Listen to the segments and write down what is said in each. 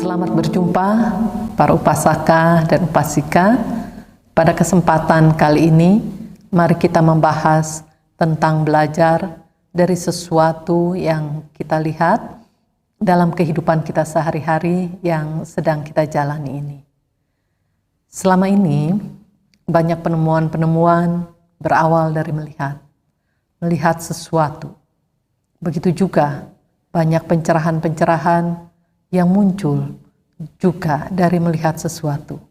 Selamat berjumpa para upasaka dan upasika. Pada kesempatan kali ini, mari kita membahas tentang belajar dari sesuatu yang kita lihat dalam kehidupan kita sehari-hari yang sedang kita jalani ini. Selama ini, banyak penemuan-penemuan berawal dari melihat sesuatu. Begitu juga banyak pencerahan-pencerahan yang muncul juga dari melihat sesuatu.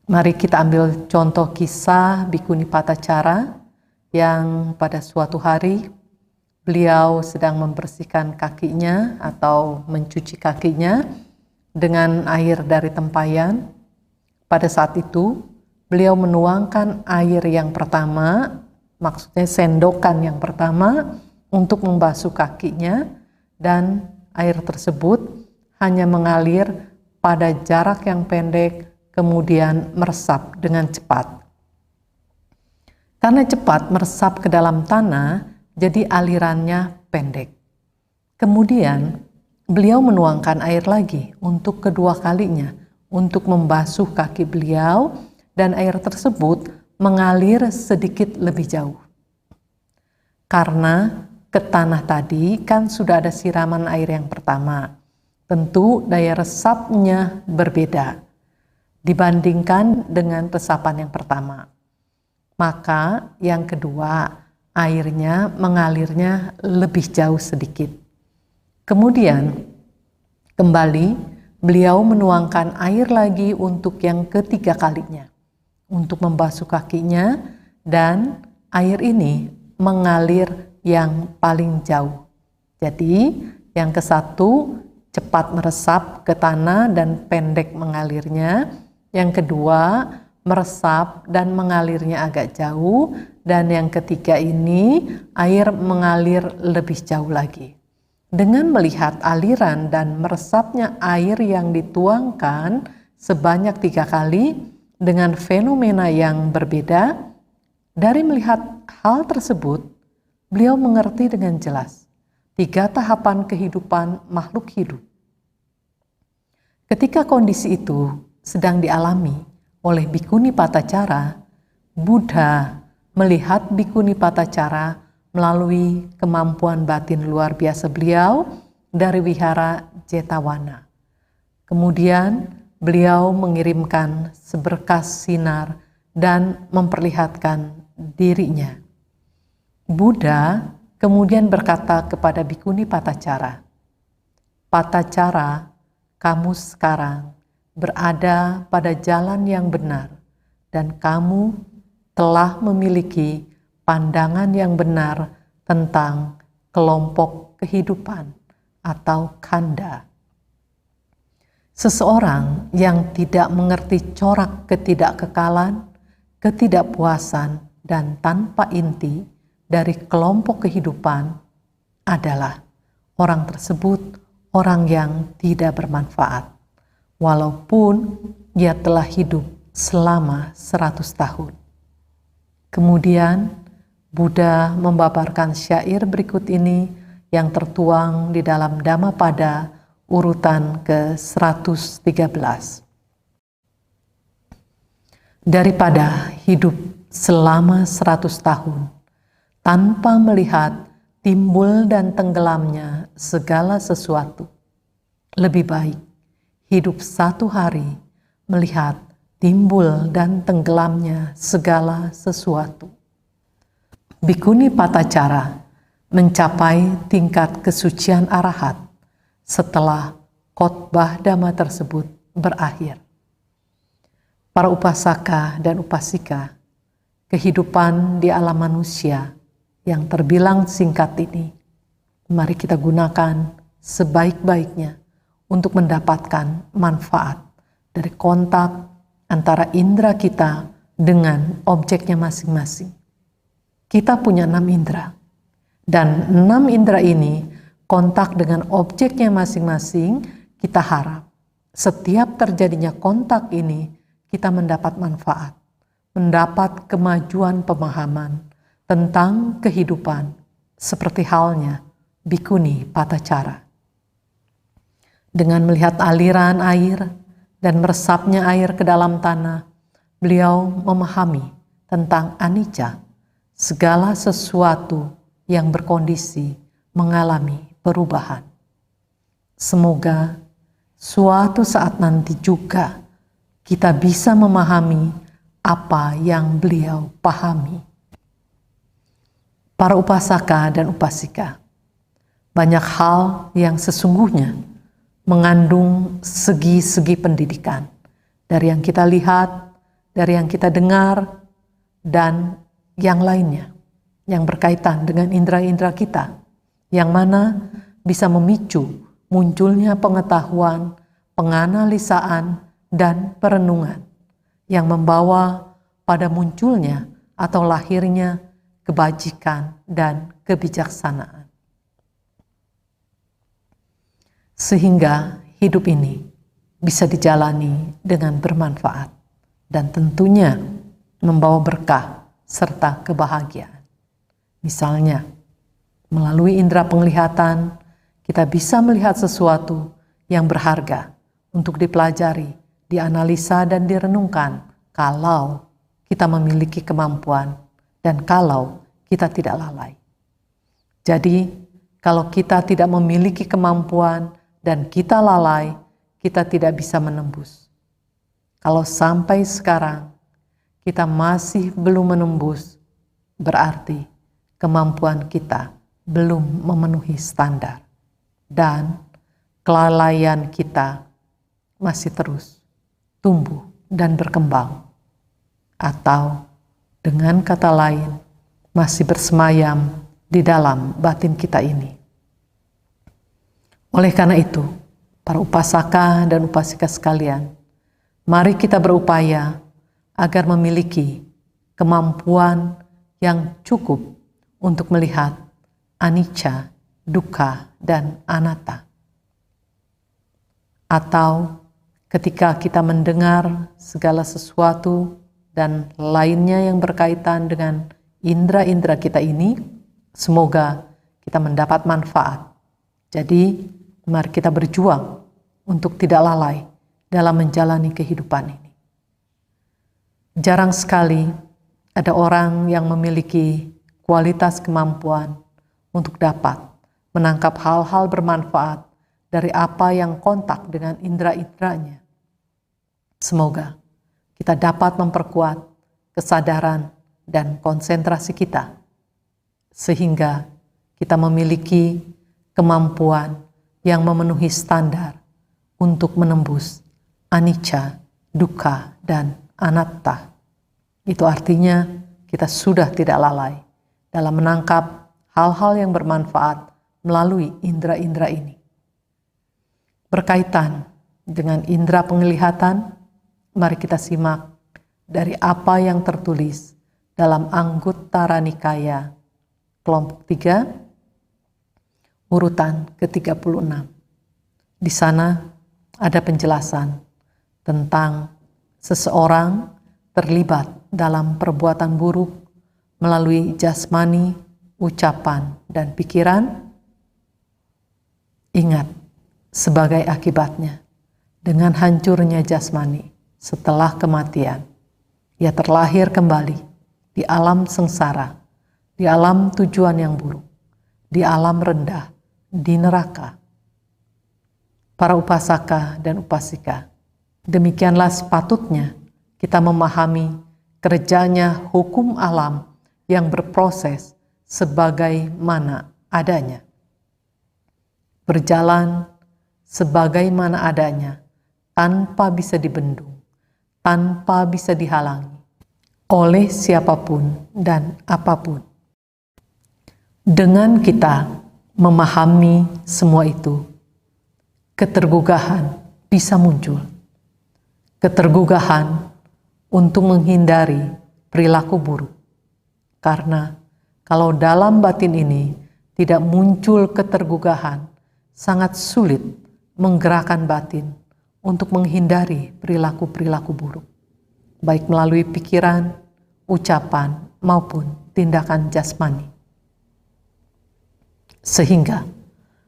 Mari kita ambil contoh kisah Bhikkhuni Patacara yang pada suatu hari beliau sedang membersihkan kakinya atau mencuci kakinya dengan air dari tempayan. Pada saat itu beliau menuangkan air yang pertama, maksudnya sendokan yang pertama untuk membasuh kakinya, dan air tersebut hanya mengalir pada jarak yang pendek, kemudian meresap dengan cepat. Karena cepat meresap ke dalam tanah, jadi alirannya pendek. Kemudian beliau menuangkan air lagi untuk kedua kalinya, untuk membasuh kaki beliau, dan air tersebut mengalir sedikit lebih jauh. Karena ke tanah tadi kan sudah ada siraman air yang pertama. Tentu daya resapnya berbeda dibandingkan dengan resapan yang pertama. Maka yang kedua, airnya mengalirnya lebih jauh sedikit. Kemudian kembali beliau menuangkan air lagi untuk yang ketiga kalinya, untuk membasuh kakinya, dan air ini mengalir yang paling jauh. Jadi yang ke satu cepat meresap ke tanah dan pendek mengalirnya. Yang kedua, meresap dan mengalirnya agak jauh. Dan yang ketiga ini, air mengalir lebih jauh lagi. Dengan melihat aliran dan meresapnya air yang dituangkan sebanyak 3 kali dengan fenomena yang berbeda, dari melihat hal tersebut, beliau mengerti dengan jelas 3 tahapan kehidupan makhluk hidup. Ketika kondisi itu sedang dialami oleh Bhikkhuni Patacara, Buddha melihat Bhikkhuni Patacara melalui kemampuan batin luar biasa beliau dari wihara Jetawana. Kemudian beliau mengirimkan seberkas sinar dan memperlihatkan dirinya. Buddha kemudian berkata kepada Bhikkhuni Patacara, "Patacara, kamu sekarang berada pada jalan yang benar dan kamu telah memiliki pandangan yang benar tentang kelompok kehidupan atau khandha." Seseorang yang tidak mengerti corak ketidakkekalan, ketidakpuasan, dan tanpa inti dari kelompok kehidupan adalah orang tersebut orang yang tidak bermanfaat, walaupun ia telah hidup selama 100 tahun. Kemudian Buddha membabarkan syair berikut ini yang tertuang di dalam Dhammapada urutan ke-113. Daripada hidup selama 100 tahun tanpa melihat timbul dan tenggelamnya segala sesuatu, lebih baik hidup 1 hari melihat timbul dan tenggelamnya segala sesuatu. Bhikkhuni Patacara mencapai tingkat kesucian arahat setelah khotbah Dhamma tersebut berakhir. Para upasaka dan upasika, kehidupan di alam manusia yang terbilang singkat ini, mari kita gunakan sebaik-baiknya untuk mendapatkan manfaat dari kontak antara indera kita dengan objeknya masing-masing. Kita punya 6 indera, dan 6 indera ini kontak dengan objeknya masing-masing. Kita harap setiap terjadinya kontak ini kita mendapat manfaat, mendapat kemajuan pemahaman tentang kehidupan, seperti halnya Bhikkhuni Patacara. Dengan melihat aliran air dan meresapnya air ke dalam tanah, beliau memahami tentang anicca, segala sesuatu yang berkondisi mengalami perubahan. Semoga suatu saat nanti juga kita bisa memahami apa yang beliau pahami. Para upasaka dan upasika, banyak hal yang sesungguhnya mengandung segi-segi pendidikan dari yang kita lihat, dari yang kita dengar, dan yang lainnya yang berkaitan dengan indera-indera kita, yang mana bisa memicu munculnya pengetahuan, penganalisaan, dan perenungan yang membawa pada munculnya atau lahirnya kebajikan dan kebijaksanaan. Sehingga hidup ini bisa dijalani dengan bermanfaat dan tentunya membawa berkah serta kebahagiaan. Misalnya, melalui indera penglihatan, kita bisa melihat sesuatu yang berharga untuk dipelajari, dianalisa, dan direnungkan kalau kita memiliki kemampuan dan kalau kita tidak lalai. Jadi, kalau kita tidak memiliki kemampuan dan kita lalai, kita tidak bisa menembus. Kalau sampai sekarang kita masih belum menembus, berarti kemampuan kita belum memenuhi standar dan kelalaian kita masih terus tumbuh dan berkembang, atau dengan kata lain masih bersemayam di dalam batin kita ini. Oleh karena itu, para upasaka dan upasika sekalian, mari kita berupaya agar memiliki kemampuan yang cukup untuk melihat anicca, dukkha, dan anatta. Atau ketika kita mendengar segala sesuatu dan lainnya yang berkaitan dengan indera-indera kita ini, semoga kita mendapat manfaat. Jadi, mari kita berjuang untuk tidak lalai dalam menjalani kehidupan ini. Jarang sekali ada orang yang memiliki kualitas kemampuan untuk dapat menangkap hal-hal bermanfaat dari apa yang kontak dengan indera-inderanya. Semoga kita dapat memperkuat kesadaran dan konsentrasi kita, sehingga kita memiliki kemampuan yang memenuhi standar untuk menembus anicca, dukkha, dan anatta. Itu artinya kita sudah tidak lalai dalam menangkap hal-hal yang bermanfaat melalui indera-indera ini. Berkaitan dengan indera penglihatan, mari kita simak dari apa yang tertulis dalam Anguttara Nikaya kelompok 3, urutan ke-36. Di sana ada penjelasan tentang seseorang terlibat dalam perbuatan buruk melalui jasmani, ucapan, dan pikiran. Ingat, sebagai akibatnya, dengan hancurnya jasmani setelah kematian, ia terlahir kembali di alam sengsara, di alam tujuan yang buruk, di alam rendah, di neraka. Para upasaka dan upasika, demikianlah sepatutnya kita memahami kerjanya hukum alam yang berproses sebagaimana adanya. Berjalan sebagaimana adanya, tanpa bisa dibendung, tanpa bisa dihalangi oleh siapapun dan apapun. Dengan kita memahami semua itu, ketergugahan bisa muncul. Ketergugahan untuk menghindari perilaku buruk. Karena kalau dalam batin ini tidak muncul ketergugahan, sangat sulit menggerakkan batin untuk menghindari perilaku-perilaku buruk, baik melalui pikiran, ucapan, maupun tindakan jasmani. Sehingga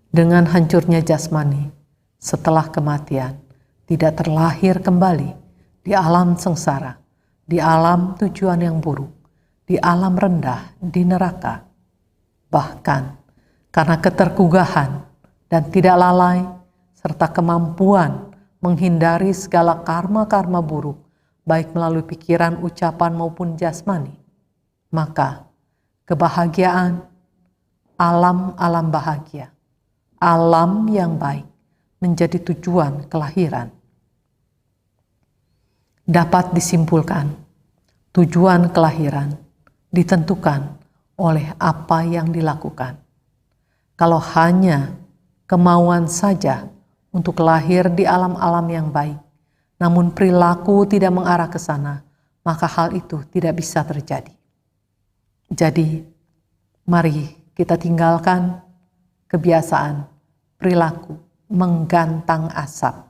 dengan hancurnya jasmani, setelah kematian tidak terlahir kembali di alam sengsara, di alam tujuan yang buruk, di alam rendah, di neraka. Bahkan karena ketergugahan dan tidak lalai, serta kemampuan menghindari segala karma-karma buruk, baik melalui pikiran, ucapan, maupun jasmani, maka kebahagiaan, alam-alam bahagia, alam yang baik menjadi tujuan kelahiran. Dapat disimpulkan, tujuan kelahiran ditentukan oleh apa yang dilakukan. Kalau hanya kemauan saja untuk lahir di alam-alam yang baik, namun perilaku tidak mengarah ke sana, maka hal itu tidak bisa terjadi. Jadi, mari kita tinggalkan kebiasaan perilaku menggantang asap.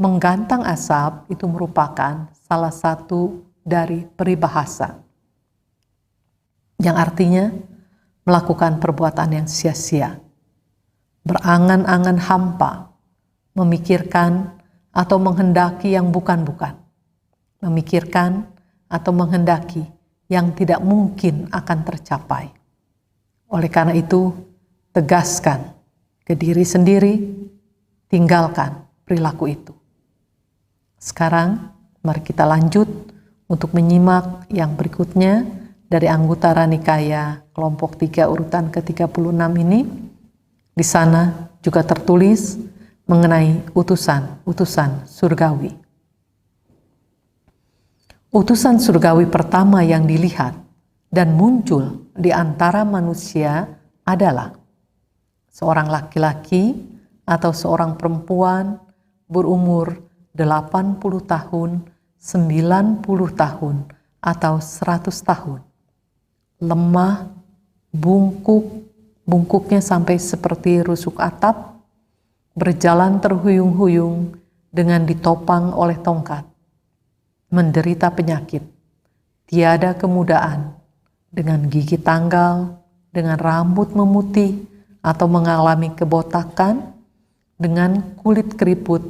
Menggantang asap itu merupakan salah satu dari peribahasa yang artinya melakukan perbuatan yang sia-sia, berangan-angan hampa, memikirkan atau menghendaki yang bukan-bukan, memikirkan atau menghendaki yang tidak mungkin akan tercapai. Oleh karena itu, tegaskan ke diri sendiri, tinggalkan perilaku itu. Sekarang, mari kita lanjut untuk menyimak yang berikutnya dari Anggutara Nikaya kelompok 3 urutan ke-36 ini. Di sana juga tertulis mengenai utusan surgawi. Utusan surgawi pertama yang dilihat dan muncul di antara manusia adalah seorang laki-laki atau seorang perempuan berumur 80 tahun, 90 tahun, atau 100 tahun. Lemah, bungkuknya sampai seperti rusuk atap, berjalan terhuyung-huyung dengan ditopang oleh tongkat, menderita penyakit, tiada kemudaan, dengan gigi tanggal, dengan rambut memutih atau mengalami kebotakan, dengan kulit keriput,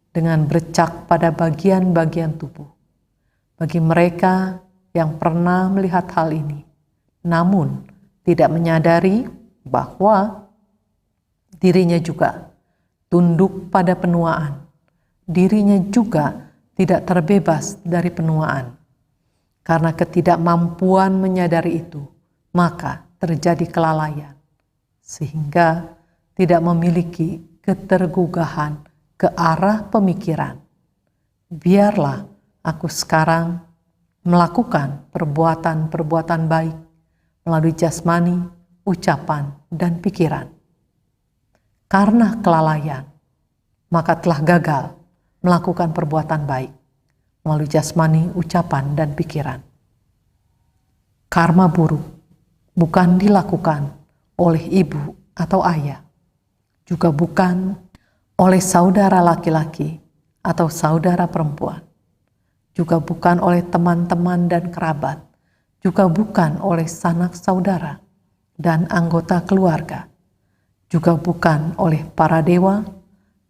dengan bercak pada bagian-bagian tubuh. Bagi mereka yang pernah melihat hal ini, namun tidak menyadari bahwa dirinya juga tunduk pada penuaan, dirinya juga tidak terbebas dari penuaan. Karena ketidakmampuan menyadari itu, maka terjadi kelalaian, sehingga tidak memiliki ketergugahan ke arah pemikiran. Biarlah aku sekarang melakukan perbuatan-perbuatan baik melalui jasmani, ucapan, dan pikiran. Karena kelalaian, maka telah gagal melakukan perbuatan baik melalui jasmani, ucapan, dan pikiran. Karma buruk bukan dilakukan oleh ibu atau ayah, juga bukan oleh saudara laki-laki atau saudara perempuan, juga bukan oleh teman-teman dan kerabat, juga bukan oleh sanak saudara dan anggota keluarga, juga bukan oleh para dewa,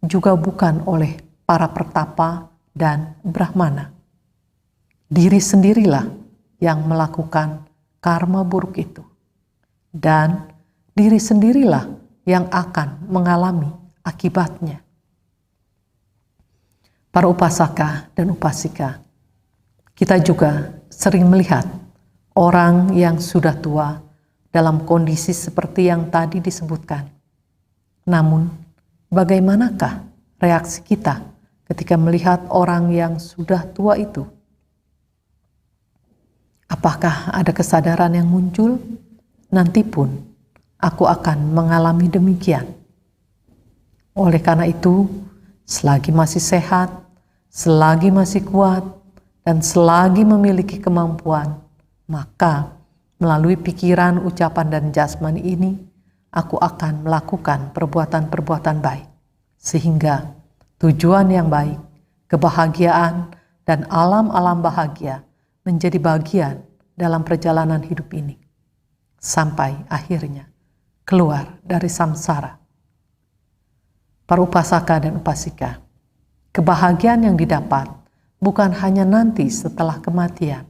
juga bukan oleh para pertapa dan brahmana. Diri sendirilah yang melakukan karma buruk itu, dan diri sendirilah yang akan mengalami akibatnya. Para upasaka dan upasika, kita juga sering melihat orang yang sudah tua dalam kondisi seperti yang tadi disebutkan. Namun, bagaimanakah reaksi kita ketika melihat orang yang sudah tua itu? Apakah ada kesadaran yang muncul? Nanti pun aku akan mengalami demikian. Oleh karena itu, selagi masih sehat, selagi masih kuat, dan selagi memiliki kemampuan, maka melalui pikiran, ucapan, dan jasmani ini, aku akan melakukan perbuatan-perbuatan baik. Sehingga tujuan yang baik, kebahagiaan, dan alam-alam bahagia menjadi bagian dalam perjalanan hidup ini. Sampai akhirnya keluar dari samsara. Para upasaka dan upasika, kebahagiaan yang didapat bukan hanya nanti setelah kematian,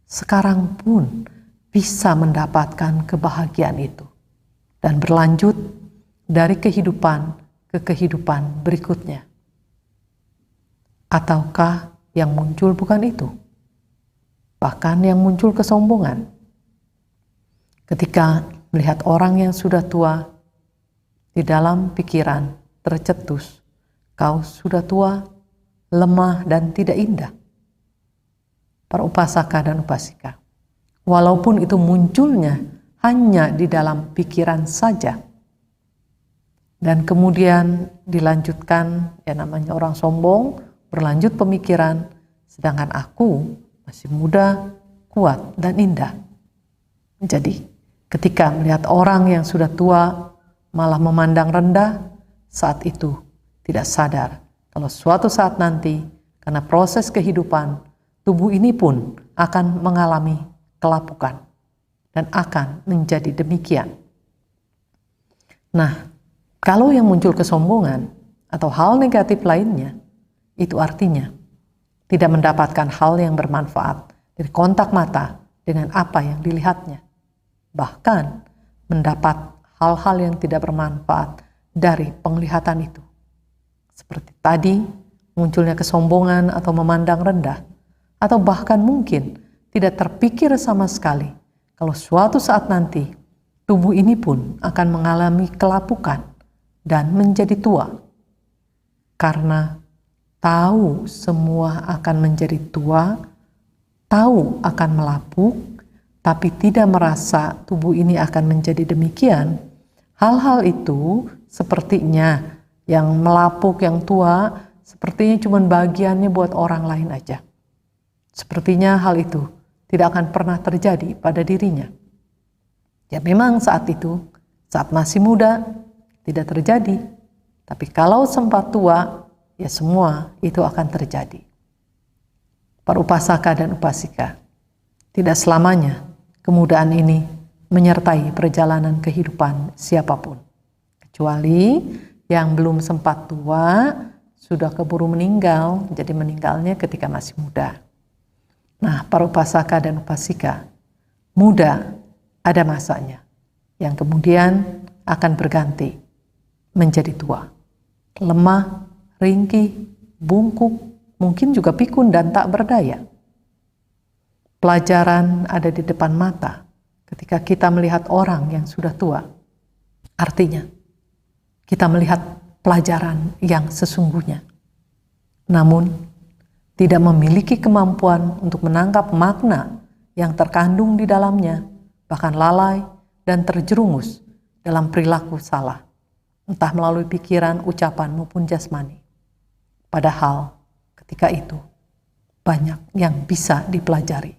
sekarang pun bisa mendapatkan kebahagiaan itu dan berlanjut dari kehidupan ke kehidupan berikutnya. Ataukah yang muncul bukan itu? Bahkan yang muncul kesombongan. Ketika melihat orang yang sudah tua, di dalam pikiran tercetus, kau sudah tua, lemah dan tidak indah. Para upasaka dan upasika, walaupun itu munculnya hanya di dalam pikiran saja, dan kemudian dilanjutkan, ya namanya orang sombong, berlanjut pemikiran, sedangkan aku masih muda, kuat, dan indah. Jadi, ketika melihat orang yang sudah tua malah memandang rendah, saat itu tidak sadar kalau suatu saat nanti karena proses kehidupan, tubuh ini pun akan mengalami kelapukan dan akan menjadi demikian. Nah, kalau yang muncul kesombongan atau hal negatif lainnya, itu artinya tidak mendapatkan hal yang bermanfaat dari kontak mata dengan apa yang dilihatnya. Bahkan mendapat hal-hal yang tidak bermanfaat dari penglihatan itu. Seperti tadi, munculnya kesombongan atau memandang rendah, atau bahkan mungkin tidak terpikir sama sekali kalau suatu saat nanti tubuh ini pun akan mengalami kelapukan dan menjadi tua. Karena tahu semua akan menjadi tua, tahu akan melapuk, tapi tidak merasa tubuh ini akan menjadi demikian. Hal-hal itu sepertinya yang melapuk, yang tua, sepertinya cuma bagiannya buat orang lain aja. Sepertinya hal itu tidak akan pernah terjadi pada dirinya. Ya memang saat itu, saat masih muda, tidak terjadi. Tapi kalau sempat tua, ya semua itu akan terjadi. Para upasaka dan upasika, tidak selamanya kemudaan ini menyertai perjalanan kehidupan siapapun. Kecuali yang belum sempat tua, sudah keburu meninggal, jadi meninggalnya ketika masih muda. Nah, para upasaka dan upasika, muda ada masanya, yang kemudian akan berganti menjadi tua. Lemah, ringkih, bungkuk, mungkin juga pikun dan tak berdaya. Pelajaran ada di depan mata ketika kita melihat orang yang sudah tua. Artinya, kita melihat pelajaran yang sesungguhnya. Namun, tidak memiliki kemampuan untuk menangkap makna yang terkandung di dalamnya, bahkan lalai dan terjerumus dalam perilaku salah, entah melalui pikiran, ucapan, maupun jasmani. Padahal ketika itu banyak yang bisa dipelajari.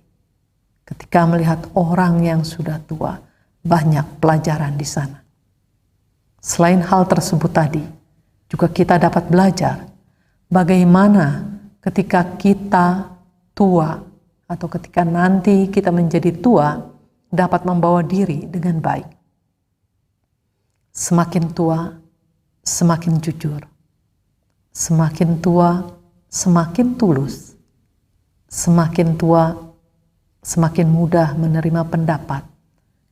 Ketika melihat orang yang sudah tua, banyak pelajaran di sana. Selain hal tersebut tadi, juga kita dapat belajar bagaimana ketika kita tua atau ketika nanti kita menjadi tua dapat membawa diri dengan baik. Semakin tua, semakin jujur. Semakin tua, semakin tulus. Semakin tua, semakin mudah menerima pendapat.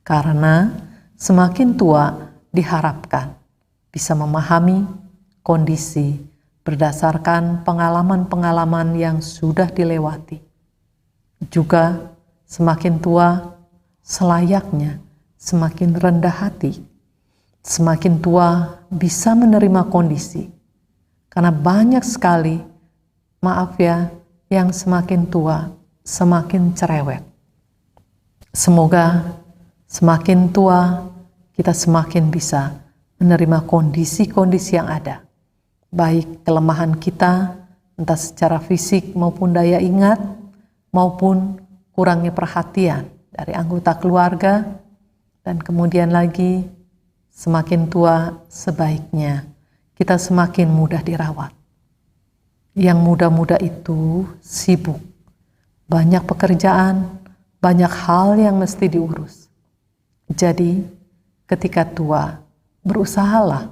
Karena semakin tua diharapkan bisa memahami kondisi berdasarkan pengalaman-pengalaman yang sudah dilewati. Juga semakin tua, selayaknya semakin rendah hati. Semakin tua bisa menerima kondisi. Karena banyak sekali, maaf ya, yang semakin tua, semakin cerewet. Semoga semakin tua, kita semakin bisa menerima kondisi-kondisi yang ada. Baik kelemahan kita, entah secara fisik maupun daya ingat, maupun kurangnya perhatian dari anggota keluarga, dan kemudian lagi, semakin tua sebaiknya kita semakin mudah dirawat. Yang muda-muda itu sibuk, banyak pekerjaan, banyak hal yang mesti diurus. Jadi ketika tua, berusahalah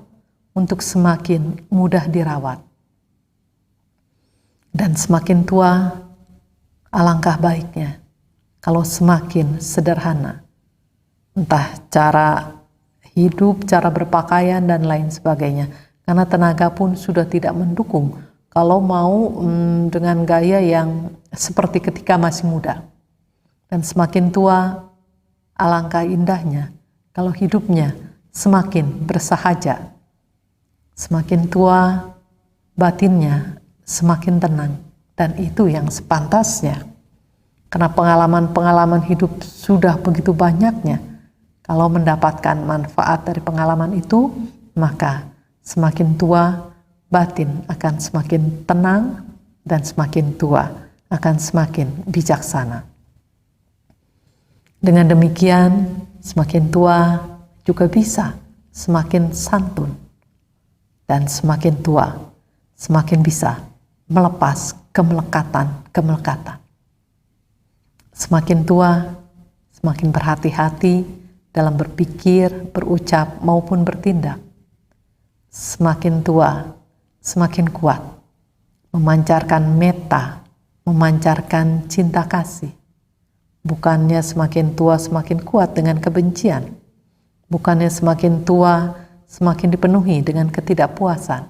untuk semakin mudah dirawat. Dan semakin tua, alangkah baiknya kalau semakin sederhana. Entah cara hidup, cara berpakaian, dan lain sebagainya. Karena tenaga pun sudah tidak mendukung kalau mau dengan gaya yang seperti ketika masih muda. Dan semakin tua, alangkah indahnya kalau hidupnya semakin bersahaja. Semakin tua, batinnya semakin tenang, dan itu yang sepantasnya. Karena pengalaman-pengalaman hidup sudah begitu banyaknya. Kalau mendapatkan manfaat dari pengalaman itu, maka semakin tua, batin akan semakin tenang, dan semakin tua akan semakin bijaksana. Dengan demikian, semakin tua juga bisa semakin santun, dan semakin tua semakin bisa melepas kemelekatan. Semakin tua, semakin berhati-hati dalam berpikir, berucap, maupun bertindak. Semakin tua, semakin kuat memancarkan metta, memancarkan cinta kasih. Bukannya semakin tua semakin kuat dengan kebencian. Bukannya semakin tua semakin dipenuhi dengan ketidakpuasan.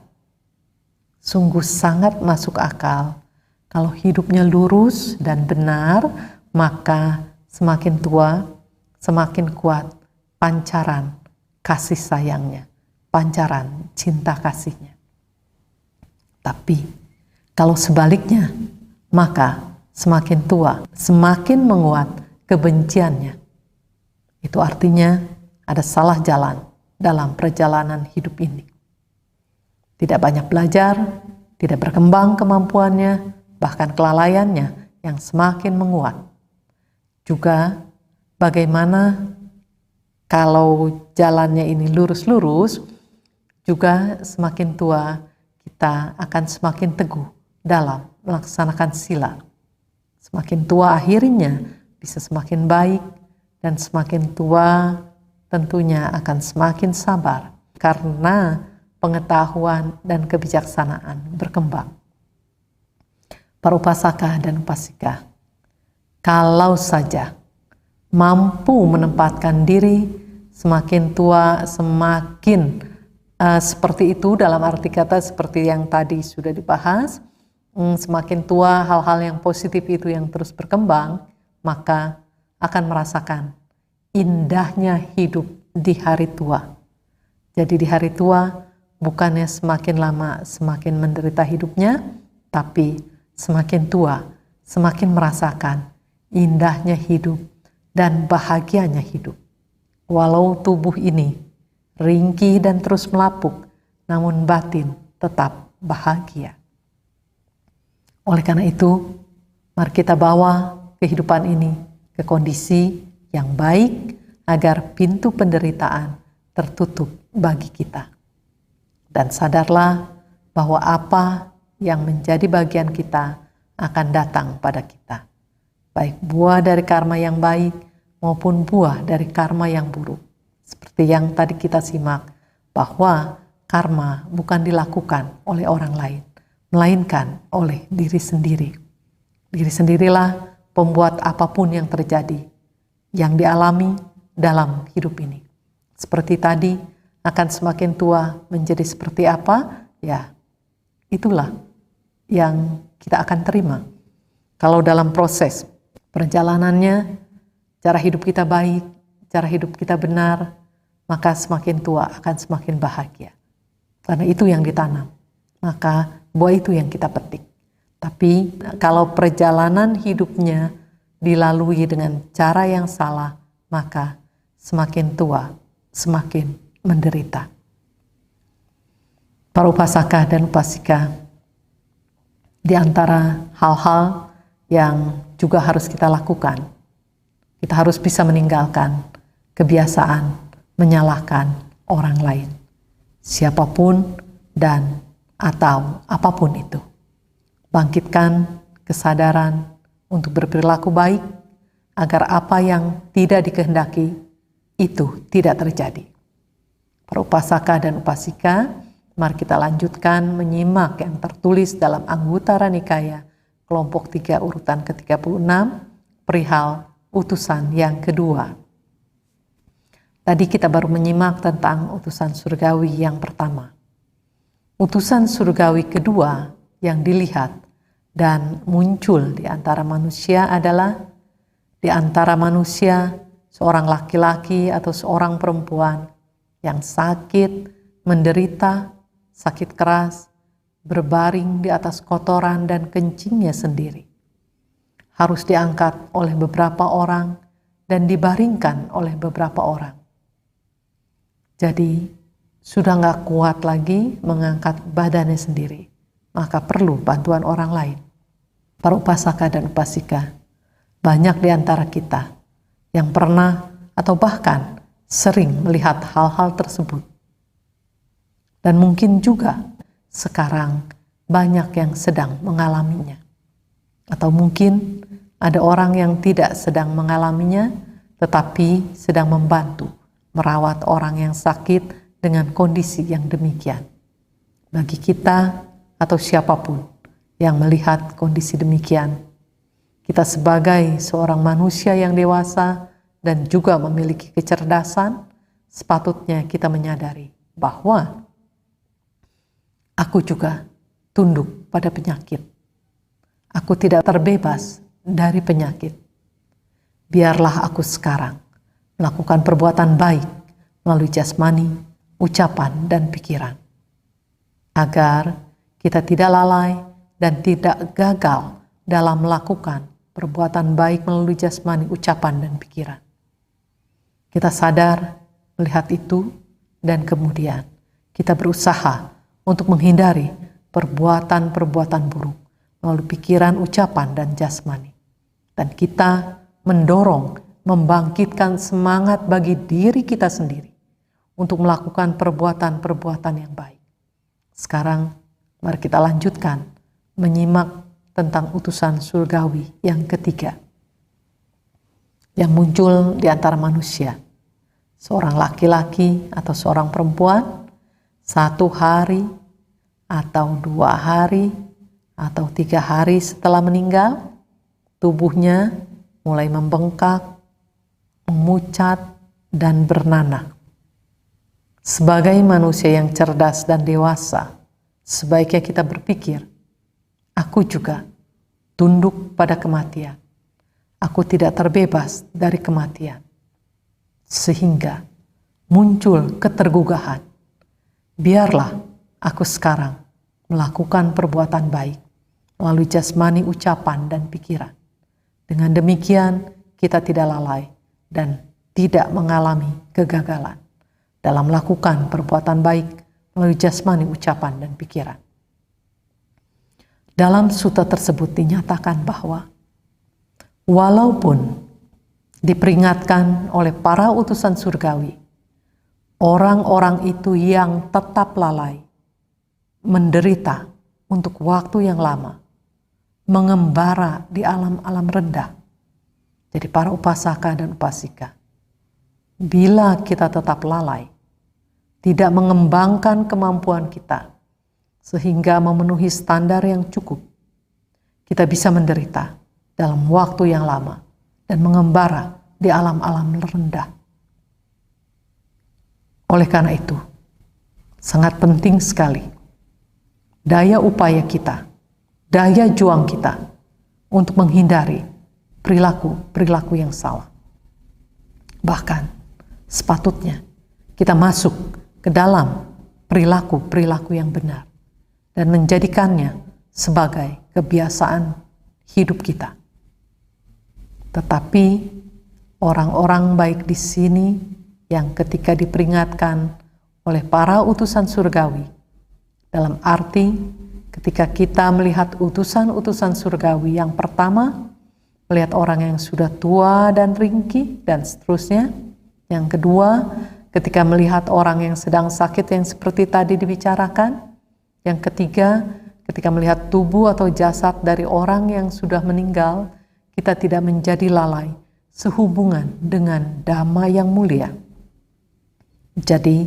Sungguh sangat masuk akal kalau hidupnya lurus dan benar, maka semakin tua semakin kuat pancaran kasih sayangnya, pancaran cinta kasihnya. Tapi kalau sebaliknya, maka semakin tua semakin menguat kebenciannya. Itu artinya ada salah jalan dalam perjalanan hidup ini. Tidak banyak belajar, tidak berkembang kemampuannya, bahkan kelalaiannya yang semakin menguat. Juga bagaimana kalau jalannya ini lurus-lurus, juga semakin tua kita akan semakin teguh dalam melaksanakan sila. Semakin tua akhirnya bisa semakin baik, dan semakin tua tentunya akan semakin sabar karena pengetahuan dan kebijaksanaan berkembang. Para upasaka dan upasika, kalau saja mampu menempatkan diri semakin tua semakin seperti itu, dalam arti kata seperti yang tadi sudah dibahas, semakin tua hal-hal yang positif itu yang terus berkembang, maka akan merasakan indahnya hidup di hari tua. Jadi di hari tua bukannya semakin lama semakin menderita hidupnya, tapi semakin tua semakin merasakan indahnya hidup dan bahagianya hidup. Walau tubuh ini ringkih dan terus melapuk, namun batin tetap bahagia. Oleh karena itu, mari kita bawa kehidupan ini ke kondisi yang baik agar pintu penderitaan tertutup bagi kita. Dan sadarlah bahwa apa yang menjadi bagian kita akan datang pada kita. Baik buah dari karma yang baik maupun buah dari karma yang buruk. Seperti yang tadi kita simak, bahwa karma bukan dilakukan oleh orang lain, melainkan oleh diri sendiri. Diri sendirilah pembuat apapun yang terjadi, yang dialami dalam hidup ini. Seperti tadi, akan semakin tua menjadi seperti apa? Ya, itulah yang kita akan terima. Kalau dalam proses perjalanannya, cara hidup kita baik, cara hidup kita benar, maka semakin tua akan semakin bahagia. Karena itu yang ditanam, maka buah itu yang kita petik. Tapi kalau perjalanan hidupnya dilalui dengan cara yang salah, maka semakin tua semakin menderita. Para upasaka dan upasika, di antara hal-hal yang juga harus kita lakukan, kita harus bisa meninggalkan kebiasaan menyalahkan orang lain, siapapun dan atau apapun itu. Bangkitkan kesadaran untuk berperilaku baik agar apa yang tidak dikehendaki itu tidak terjadi. Para upasaka dan upasika, Mari kita lanjutkan menyimak yang tertulis dalam Anggutara Nikaya kelompok 3 urutan ke-36 perihal utusan yang kedua. Tadi kita baru menyimak tentang utusan surgawi yang pertama. Utusan surgawi kedua yang dilihat dan muncul di antara manusia adalah di antara manusia seorang laki-laki atau seorang perempuan yang sakit, menderita, sakit keras, berbaring di atas kotoran dan kencingnya sendiri. Harus diangkat oleh beberapa orang dan dibaringkan oleh beberapa orang. Jadi, sudah gak kuat lagi mengangkat badannya sendiri, maka perlu bantuan orang lain. Para upasaka dan upasika, banyak di antara kita yang pernah atau bahkan sering melihat hal-hal tersebut. Dan mungkin juga sekarang banyak yang sedang mengalaminya. Atau mungkin ada orang yang tidak sedang mengalaminya, tetapi sedang membantu merawat orang yang sakit dengan kondisi yang demikian. Bagi kita atau siapapun yang melihat kondisi demikian, kita sebagai seorang manusia yang dewasa dan juga memiliki kecerdasan, sepatutnya kita menyadari bahwa aku juga tunduk pada penyakit. Aku tidak terbebas dari penyakit. Biarlah aku sekarang melakukan perbuatan baik melalui jasmani, ucapan, dan pikiran. Agar kita tidak lalai dan tidak gagal dalam melakukan perbuatan baik melalui jasmani, ucapan, dan pikiran. Kita sadar melihat itu dan kemudian kita berusaha untuk menghindari perbuatan-perbuatan buruk melalui pikiran, ucapan, dan jasmani. Dan kita mendorong, membangkitkan semangat bagi diri kita sendiri untuk melakukan perbuatan-perbuatan yang baik. Sekarang mari kita lanjutkan menyimak tentang utusan surgawi yang ketiga yang muncul di antara manusia. Seorang laki-laki atau seorang perempuan 1 hari atau 2 hari atau 3 hari setelah meninggal, tubuhnya mulai membengkak, memucat, dan bernanah. Sebagai manusia yang cerdas dan dewasa, sebaiknya kita berpikir, aku juga tunduk pada kematian. Aku tidak terbebas dari kematian. Sehingga muncul ketergugahan. Biarlah aku sekarang melakukan perbuatan baik melalui jasmani, ucapan, dan pikiran. Dengan demikian kita tidak lalai dan tidak mengalami kegagalan dalam melakukan perbuatan baik melalui jasmani, ucapan, dan pikiran. Dalam sutta tersebut dinyatakan bahwa walaupun diperingatkan oleh para utusan surgawi, orang-orang itu yang tetap lalai, menderita untuk waktu yang lama, mengembara di alam-alam rendah. Jadi para upasaka dan upasika, bila kita tetap lalai, tidak mengembangkan kemampuan kita, sehingga memenuhi standar yang cukup, kita bisa menderita dalam waktu yang lama dan mengembara di alam-alam rendah. Oleh karena itu, sangat penting sekali daya upaya kita, daya juang kita untuk menghindari perilaku-perilaku yang salah. Bahkan sepatutnya kita masuk ke dalam perilaku-perilaku yang benar dan menjadikannya sebagai kebiasaan hidup kita. Tetapi orang-orang baik di sini yang ketika diperingatkan oleh para utusan surgawi, dalam arti ketika kita melihat utusan-utusan surgawi yang pertama, melihat orang yang sudah tua dan ringkih dan seterusnya. Yang kedua, ketika melihat orang yang sedang sakit yang seperti tadi dibicarakan. Yang ketiga, ketika melihat tubuh atau jasad dari orang yang sudah meninggal, kita tidak menjadi lalai sehubungan dengan dhamma yang mulia. Jadi,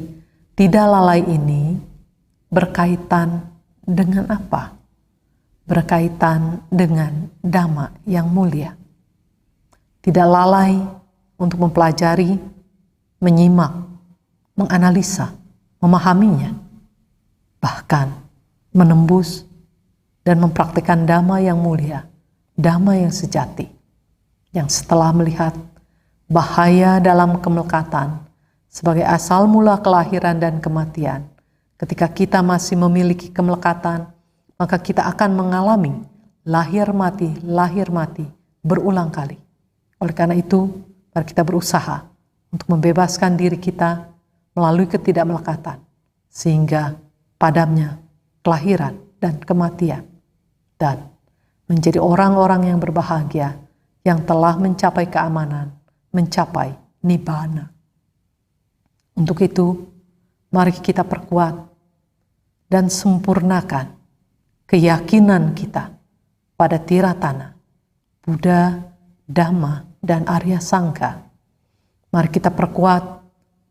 tidak lalai ini berkaitan dengan apa? Berkaitan dengan Dhamma yang mulia. Tidak lalai untuk mempelajari, menyimak, menganalisa, memahaminya, bahkan menembus dan mempraktikkan Dhamma yang mulia, Dhamma yang sejati, yang setelah melihat bahaya dalam kemelekatan sebagai asal mula kelahiran dan kematian, ketika kita masih memiliki kemelekatan, maka kita akan mengalami lahir mati berulang kali. Oleh karena itu, mari kita berusaha untuk membebaskan diri kita melalui ketidakmelekatan, sehingga padamnya kelahiran dan kematian, dan menjadi orang-orang yang berbahagia, yang telah mencapai keamanan, mencapai nibbana. Untuk itu, mari kita perkuat dan sempurnakan keyakinan kita pada Tiratana, Buddha, Dhamma, dan Arya Sangha. Mari kita perkuat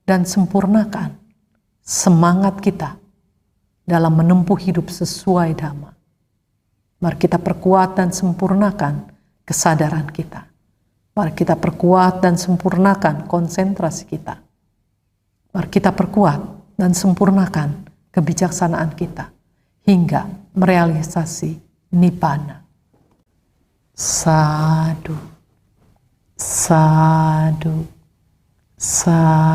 dan sempurnakan semangat kita dalam menempuh hidup sesuai Dhamma. Mari kita perkuat dan sempurnakan kesadaran kita. Mari kita perkuat dan sempurnakan konsentrasi kita. Mari kita perkuat dan sempurnakan kebijaksanaan kita hingga merealisasi nibbana. Sadhu, sadhu, sadhu.